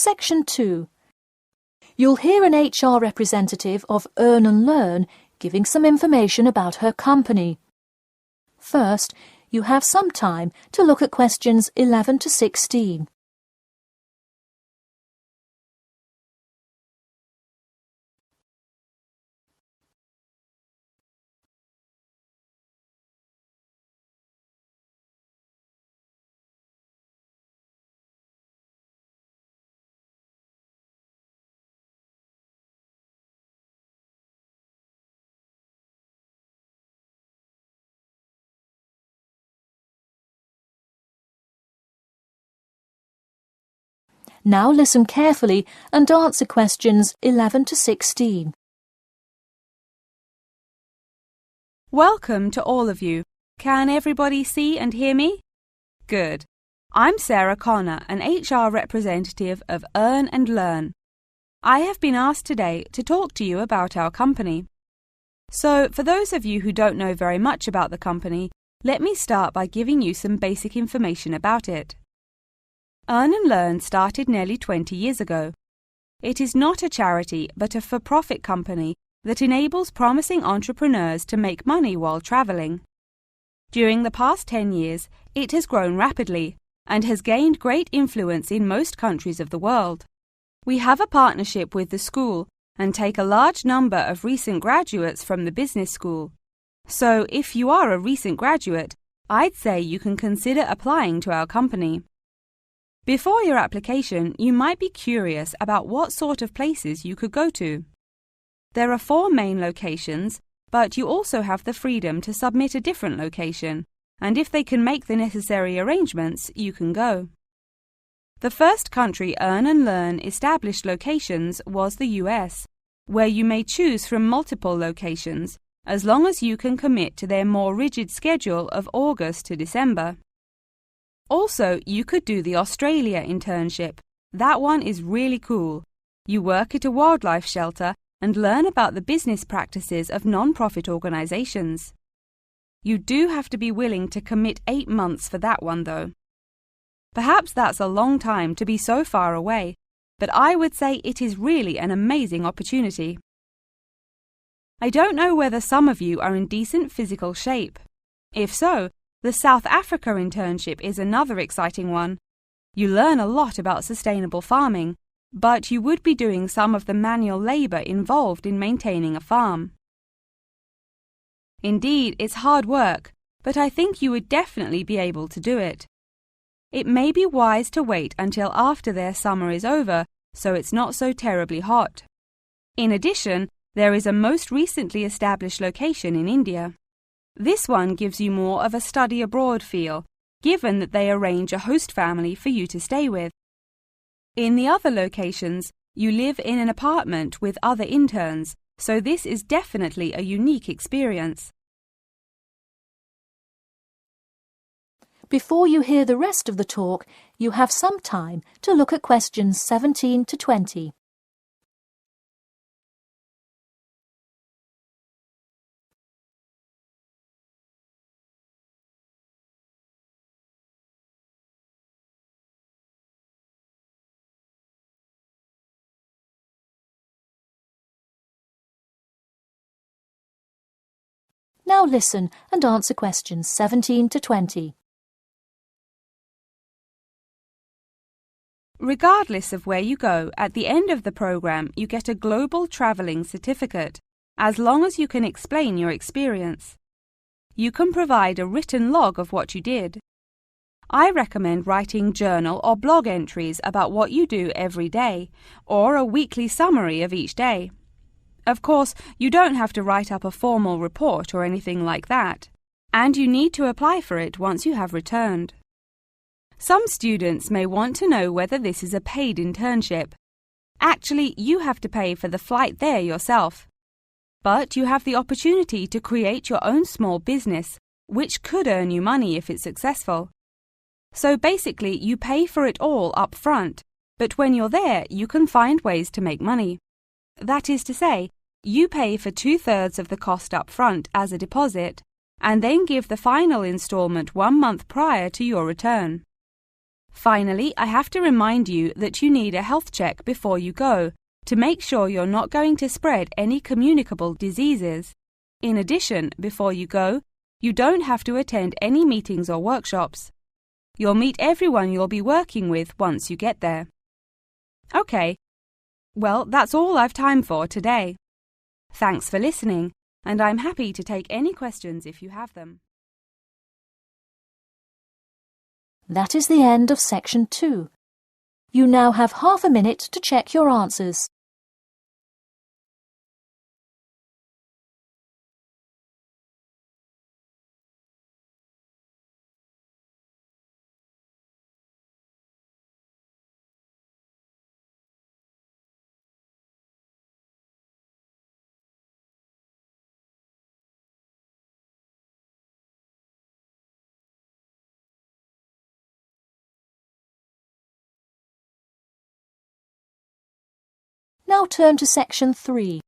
Section 2. You'll hear an HR representative of Earn and Learn giving some information about her company. First, you have some time to look at questions 11 to 16. Now listen carefully and answer questions 11 to 16. Welcome to all of you. Can everybody see and hear me? Good. I'm Sarah Connor, an HR representative of Earn and Learn. I have been asked today to talk to you about our company. So, for those of you who don't know very much about the company, let me start by giving you some basic information about it. Earn and Learn started nearly 20 years ago. It is not a charity but a for-profit company that enables promising entrepreneurs to make money while traveling. During the past 10 years, it has grown rapidly and has gained great influence in most countries of the world. We have a partnership with the school and take a large number of recent graduates from the business school. So, if you are a recent graduate, I'd say you can consider applying to our company. Before your application, you might be curious about what sort of places you could go to. There are 4 main locations, but you also have the freedom to submit a different location, and if they can make the necessary arrangements, you can go. The first country Earn and Learn established locations was the US, where you may choose from multiple locations, as long as you can commit to their more rigid schedule of August to December. Also, you could do the Australia internship. That one is really cool. You work at a wildlife shelter and learn about the business practices of non-profit organizations. You do have to be willing to commit 8 months for that one, though. Perhaps that's a long time to be so far away, but I would say it is really an amazing opportunity. I don't know whether some of you are in decent physical shape. If so, the South Africa internship is another exciting one. You learn a lot about sustainable farming, but you would be doing some of the manual labor involved in maintaining a farm. Indeed, it's hard work, but I think you would definitely be able to do it. It may be wise to wait until after their summer is over, so it's not so terribly hot. In addition, there is a most recently established location in India. This one gives you more of a study abroad feel, given that they arrange a host family for you to stay with. In the other locations, you live in an apartment with other interns, so this is definitely a unique experience. Before you hear the rest of the talk, you have some time to look at questions 17 to 20. Now listen and answer questions 17 to 20. Regardless of where you go, at the end of the program you get a global traveling certificate, as long as you can explain your experience. You can provide a written log of what you did. I recommend writing journal or blog entries about what you do every day, or a weekly summary of each day. Of course, you don't have to write up a formal report or anything like that, and you need to apply for it once you have returned. Some students may want to know whether this is a paid internship. Actually, you have to pay for the flight there yourself. But you have the opportunity to create your own small business, which could earn you money if it's successful. So basically, you pay for it all up front, but when you're there, you can find ways to make money. That is to say, you pay for 2/3 of the cost up front as a deposit, and then give the final installment 1 month prior to your return. Finally, I have to remind you that you need a health check before you go to make sure you're not going to spread any communicable diseases. In addition, before you go, you don't have to attend any meetings or workshops. You'll meet everyone you'll be working with once you get there. Okay, well, that's all I've time for today. Thanks for listening, and I'm happy to take any questions if you have them. That is the end of Section 2. You now have half a minute to check your answers. Now turn to Section 3.